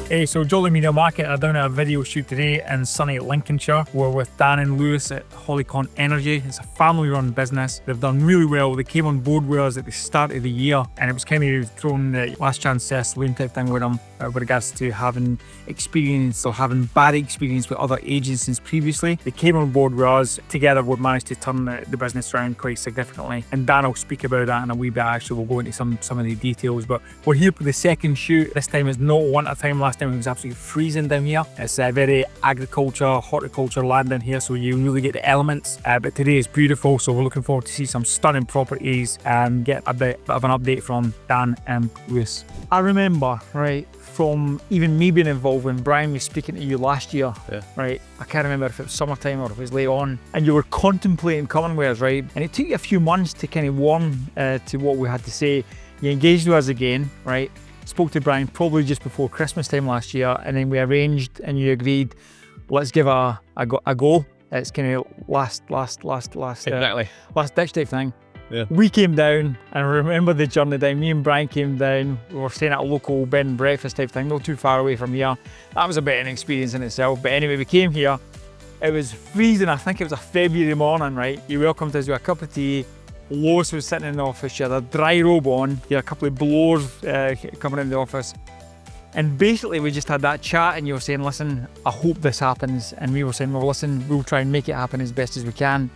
Hey, so Jolly Media Market are doing a video shoot today in sunny Lincolnshire. We're with Dan and Lewis at Hollycon Energy. It's a family-run business. They've done really well. They came on board with us at the start of the year, and it was kind of thrown the last chance saloon type thing with them with regards to having experience or having bad experience with other agencies previously. They came on board with us. Together, we've managed to turn the business around quite significantly, and Dan will speak about that in a wee bit. Actually, we'll go into some of the details, but we're here for the second shoot. This time is not winter time. Last time it was absolutely freezing down here. It's a very agriculture, horticulture land down here, so you really get the elements. But today is beautiful, so we're looking forward to see some stunning properties and get a bit of an update from Dan and Lewis. I remember, right, from even me being involved when Brian was speaking to you last year, right? I can't remember if it was summertime or if it was late on, and you were contemplating coming with us, right? And it took you a few months to kind of warm to what we had to say. You engaged with us again, right? Spoke to Brian probably just before Christmas time last year, and then we arranged and you agreed, let's give a go. It's kind of last ditch type thing. Yeah. We came down, and I remember the journey down. Me and Brian came down. We were staying at a local bed and breakfast type thing, not too far away from here. That was a bit of an experience in itself. But anyway, we came here. It was freezing. I think it was a February morning, right? You welcomed us with a cup of tea. Lois was sitting in the office. She had a dry robe on. You had a couple of blowers coming in the office. And basically, we just had that chat, and you were saying, listen, I hope this happens. And we were saying, well, listen, we'll try and make it happen as best as we can.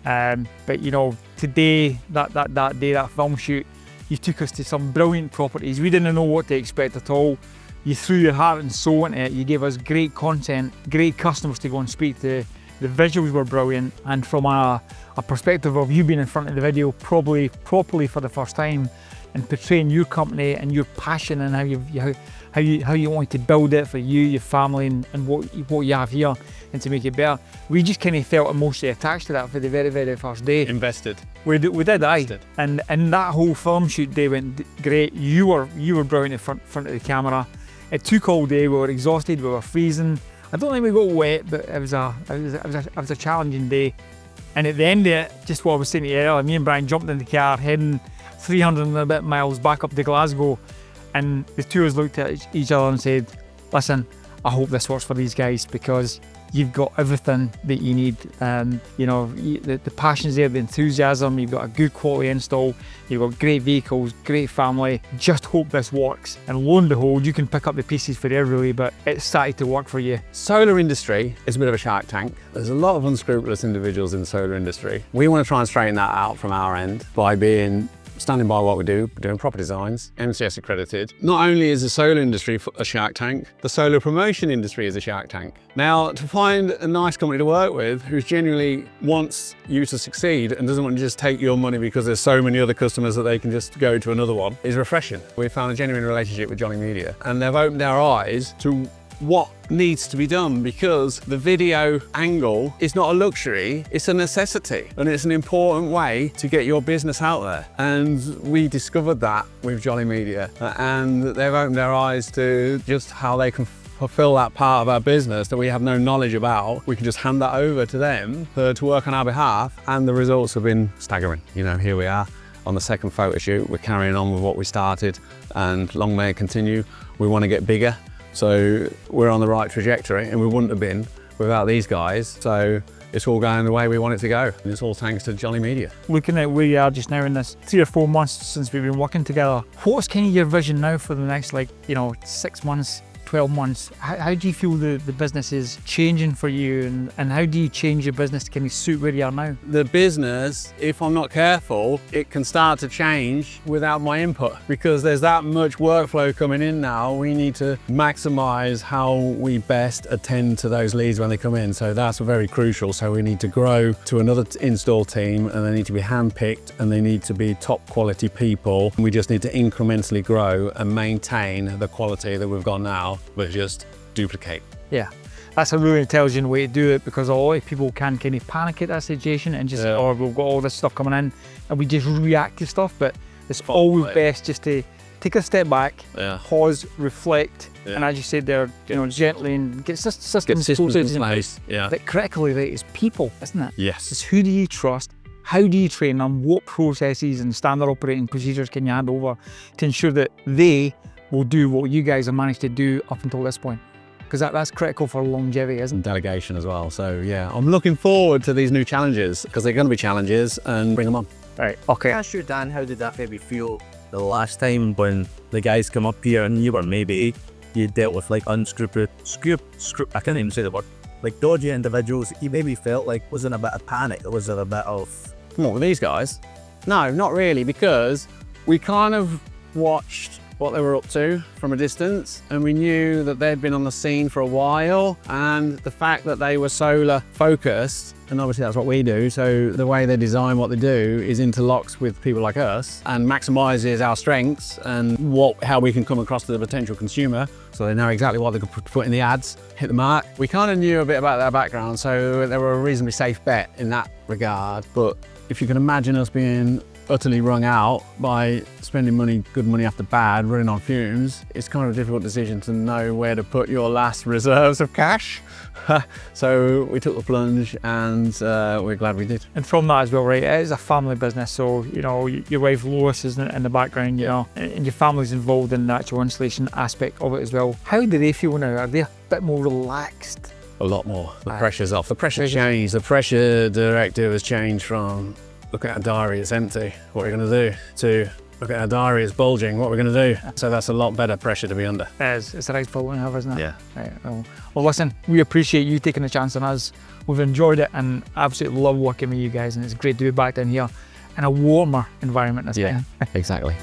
But you know, today, that film shoot, you took us to some brilliant properties. We didn't know what to expect at all. You threw your heart and soul into it. You gave us great content, great customers to go and speak to. The visuals were brilliant, and from a perspective of you being in front of the video, probably properly for the first time, and portraying your company and your passion and how you want to build it for you, your family, and what you have here, and to make it better. We just kind of felt emotionally attached to that for the very first day. Invested. We did, aye. And that whole film shoot day went great. You were brilliant in front of the camera. It took all day. We were exhausted. We were freezing. I don't think we got wet, but it was a challenging day. And at the end of it, just what I was saying to you earlier, me and Brian jumped in the car, heading 300 and a bit miles back up to Glasgow, and the two of us looked at each other and said, listen, I hope this works for these guys, because you've got everything that you need. You know, the passion's there, the enthusiasm, you've got a good quality install, you've got great vehicles, great family. Just hope this works. And lo and behold, you can pick up the pieces for everybody, but it started to work for you. Solar industry is a bit of a shark tank. There's a lot of unscrupulous individuals in the solar industry. We want to try and straighten that out from our end by standing by what we do, doing proper designs, MCS accredited. Not only is the solar industry a shark tank, the solar promotion industry is a shark tank. Now, to find a nice company to work with who genuinely wants you to succeed and doesn't want to just take your money because there's so many other customers that they can just go to another one is refreshing. We found a genuine relationship with Jolly Media, and they've opened our eyes to what needs to be done, because the video angle is not a luxury, it's a necessity, and it's an important way to get your business out there. And we discovered that with Jolly Media, and they've opened our eyes to just how they can fulfill that part of our business that we have no knowledge about. We can just hand that over to them to work on our behalf, and the results have been staggering. You know, here we are on the second photo shoot. We're carrying on with what we started, and long may it continue. We want to get bigger. So we're on the right trajectory, and we wouldn't have been without these guys. So it's all going the way we want it to go. And it's all thanks to Jolly Media. Looking at where you are just now in this 3 or 4 months since we've been working together, what's kind of your vision now for the next, 6 months, 12 months? How do you feel the business is changing for you, and how do you change your business to kind of suit where you are now? The business, if I'm not careful, it can start to change without my input, because there's that much workflow coming in now. We need to maximize how we best attend to those leads when they come in. So that's very crucial. So we need to grow to another install team, and they need to be handpicked, and they need to be top quality people. We just need to incrementally grow and maintain the quality that we've got now, but just duplicate. Yeah, that's a really intelligent way to do it, because a lot of people can kind of panic at that situation and just, oh, we've got all this stuff coming in, and we just react to stuff. But it's always best just to take a step back, pause, reflect, and as you said there, you know, gently, and get systems in place. But critically, right, is people, isn't it? Yes. It's who do you trust? How do you train them? What processes and standard operating procedures can you hand over to ensure that they will do what you guys have managed to do up until this point. Because that's critical for longevity, isn't it? Delegation as well. So yeah, I'm looking forward to these new challenges, because they're going to be challenges, and bring them on. Right, okay. Ask you, Dan, how did that maybe feel the last time when the guys come up here and you dealt with like unscrupulous, I can't even say the word, like dodgy individuals? You maybe felt like, was there a bit of panic? Was there a bit of... What, with these guys? No, not really, because we kind of watched what they were up to from a distance, and we knew that they'd been on the scene for a while, and the fact that they were solar focused, and obviously that's what we do, so the way they design what they do is interlocks with people like us and maximizes our strengths and how we can come across to the potential consumer, so they know exactly what they can put in the ads, hit the mark. We kind of knew a bit about their background, so they were a reasonably safe bet in that regard. But if you can imagine us being utterly wrung out by spending money, good money after bad, running on fumes, it's kind of a difficult decision to know where to put your last reserves of cash. So we took the plunge, and we're glad we did. And from that as well, right, it is a family business, so you know, your wife Lois is in the background, you know, and your family's involved in the actual installation aspect of it as well. How do they feel now? Are they a bit more relaxed? A lot more. The pressure's off. The pressure changed. The pressure directive has changed from look at our diary, it's empty, what are we going to do, to look at our diary, it's bulging, what are we going to do? So that's a lot better pressure to be under. It's the right problem to have, isn't it? Yeah. Right, well, listen, we appreciate you taking the chance on us. We've enjoyed it and absolutely love working with you guys, and it's great to be back down here in a warmer environment this time. Exactly.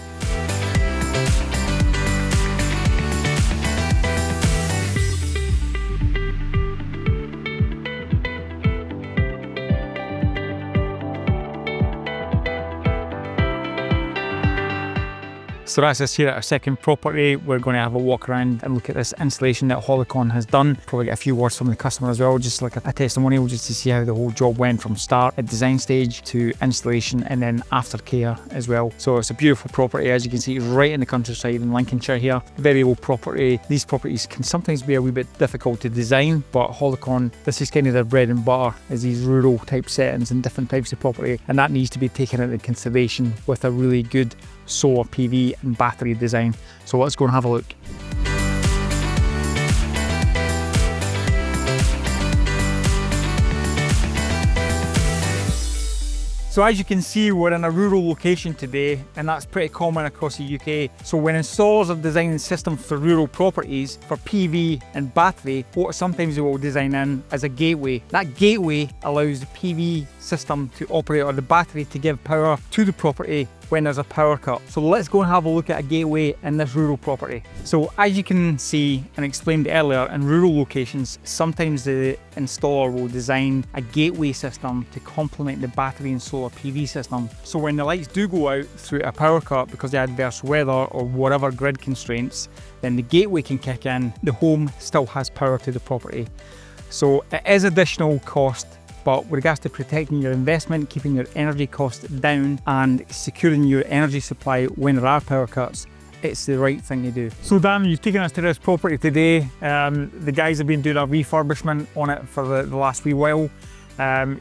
So that's us here at our second property. We're going to have a walk around and look at this installation that Holicon has done. Probably get a few words from the customer as well, just like a testimonial, just to see how the whole job went from start at design stage to installation and then aftercare as well. So it's a beautiful property, as you can see, right in the countryside in Lincolnshire here. Very old property. These properties can sometimes be a wee bit difficult to design, but Holicon, this is kind of their bread and butter, is these rural type settings and different types of property, and that needs to be taken into consideration with a really good solar PV and battery design. So let's go and have a look. So as you can see, we're in a rural location today, and that's pretty common across the UK. So when installers are designing systems for rural properties, for PV and battery, what sometimes they will design in as a gateway. That gateway allows the PV system to operate, or the battery to give power to the property when there's a power cut. So let's go and have a look at a gateway in this rural property. So as you can see and explained earlier, in rural locations, sometimes the installer will design a gateway system to complement the battery and solar PV system. So when the lights do go out through a power cut because of adverse weather or whatever grid constraints, then the gateway can kick in. The home still has power to the property. So it is additional cost, but with regards to protecting your investment, keeping your energy costs down and securing your energy supply when there are power cuts, it's the right thing to do. So Dan, you've taken us to this property today. The guys have been doing a refurbishment on it for the last wee while.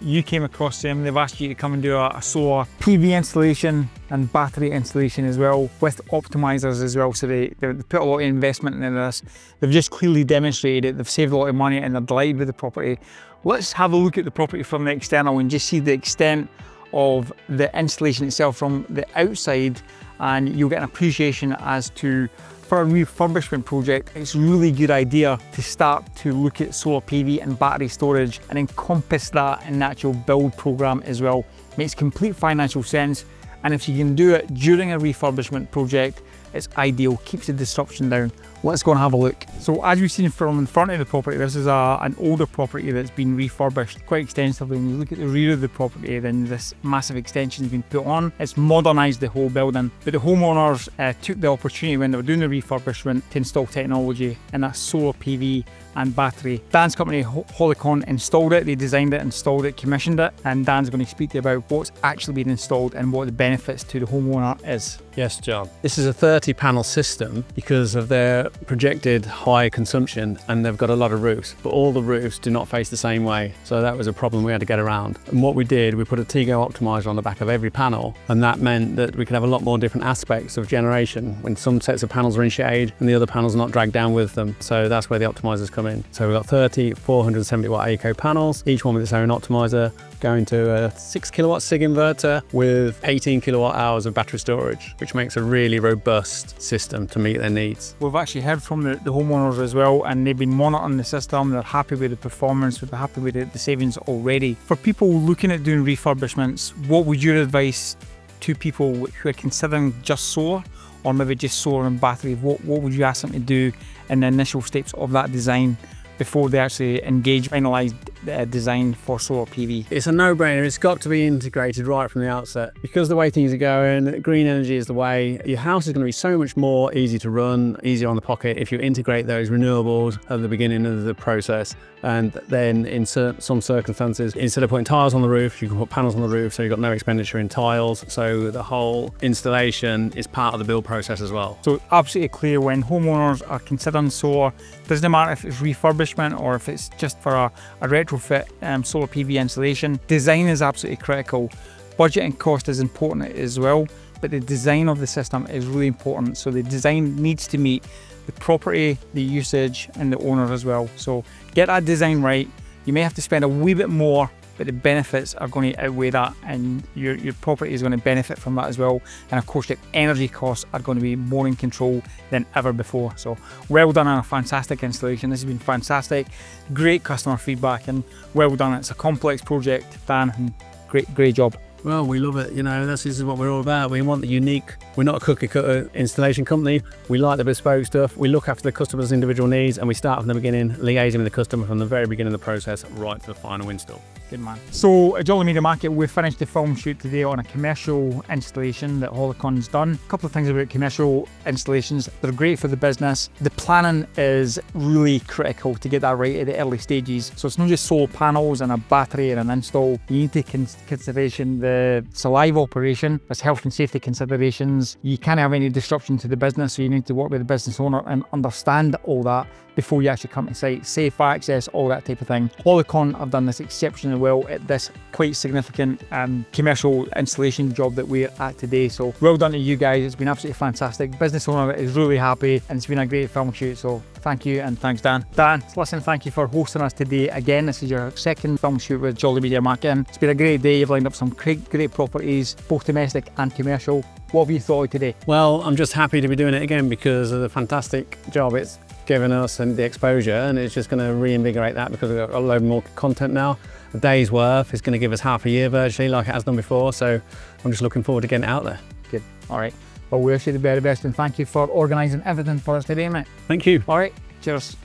You came across them, they've asked you to come and do a solar PV installation and battery installation as well, with optimizers as well. So they put a lot of investment into this. They've just clearly demonstrated it. They've saved a lot of money and they're delighted with the property. Let's have a look at the property from the external and just see the extent of the installation itself from the outside, and you'll get an appreciation as to, for a refurbishment project, it's a really good idea to start to look at solar PV and battery storage and encompass that in the actual build program as well. Makes complete financial sense, and if you can do it during a refurbishment project, it's ideal, keeps the disruption down. Let's go and have a look. So as we've seen from in front of the property, this is an older property that's been refurbished quite extensively. When you look at the rear of the property, then this massive extension has been put on. It's modernised the whole building. But the homeowners took the opportunity when they were doing the refurbishment to install technology, and that's solar PV and battery. Dan's company, Holicon, installed it. They designed it, installed it, commissioned it, and Dan's going to speak to you about what's actually been installed and what the benefits to the homeowner is. Yes, John. This is a 30 panel system because of their projected high consumption, and they've got a lot of roofs, but all the roofs do not face the same way. So that was a problem we had to get around. And what we did, we put a Tego optimizer on the back of every panel, and that meant that we could have a lot more different aspects of generation when some sets of panels are in shade and the other panels are not dragged down with them. So that's where the optimizers come in. So we've got 30 470 watt eco panels, each one with its own optimizer, going to a 6 kilowatt SIG inverter with 18 kilowatt hours of battery storage, which makes a really robust system to meet their needs. We've actually heard from the homeowners as well, and they've been monitoring the system. They're happy with the performance, they're happy with the savings already. For people looking at doing refurbishments, what would your advice to people who are considering just solar, or maybe just solar and battery? What would you ask them to do in the initial steps of that design before they actually engage finalised design for solar PV? It's a no-brainer. It's got to be integrated right from the outset. Because the way things are going, green energy is the way. Your house is going to be so much more easy to run, easier on the pocket if you integrate those renewables at the beginning of the process. And then in some circumstances, instead of putting tiles on the roof, you can put panels on the roof, so you've got no expenditure in tiles. So the whole installation is part of the build process as well. So absolutely clear, when homeowners are considering solar, doesn't matter if it's refurbishment or if it's just for a retrofit solar PV installation, design is absolutely critical. Budget and cost is important as well, but the design of the system is really important. So the design needs to meet the property, the usage, and the owner as well. So get that design right. You may have to spend a wee bit more, but the benefits are going to outweigh that, and your property is going to benefit from that as well. And of course, your energy costs are going to be more in control than ever before. So well done on a fantastic installation. This has been fantastic, great customer feedback, and well done. It's a complex project, Dan, and great job. Well, we love it. You know, this is what we're all about. We want the unique. We're not a cookie cutter installation company. We like the bespoke stuff. We look after the customer's individual needs, and we start from the beginning, liaising with the customer from the very beginning of the process right to the final install. Good man. So at Jolly Media Market, we finished the film shoot today on a commercial installation that Holocon's done. A couple of things about commercial installations. They're great for the business. The planning is really critical to get that right at the early stages. So it's not just solar panels and a battery and an install. You need to take into consideration it's a live operation. There's health and safety considerations. You can't have any disruption to the business, so you need to work with the business owner and understand all that before you actually come to site. Safe access, all that type of thing. Holocon have done this exceptionally well at this quite significant commercial installation job that we're at today. So well done to you guys. It's been absolutely fantastic. Business owner is really happy, and it's been a great film shoot. So thank you, and thanks, Dan. Dan, listen, thank you for hosting us today again. This is your second film shoot with Jolly Media Market. It's been a great day. You've lined up some great properties, both domestic and commercial. What have you thought of today? Well, I'm just happy to be doing it again because of the fantastic job it's given us and the exposure, and it's just going to reinvigorate that because we've got a load more content now. A day's worth is going to give us half a year virtually, like it has done before. So I'm just looking forward to getting it out there. Good. All right. Well, we wish you the very best, and thank you for organising everything for us today, mate. Thank you. All right. Cheers.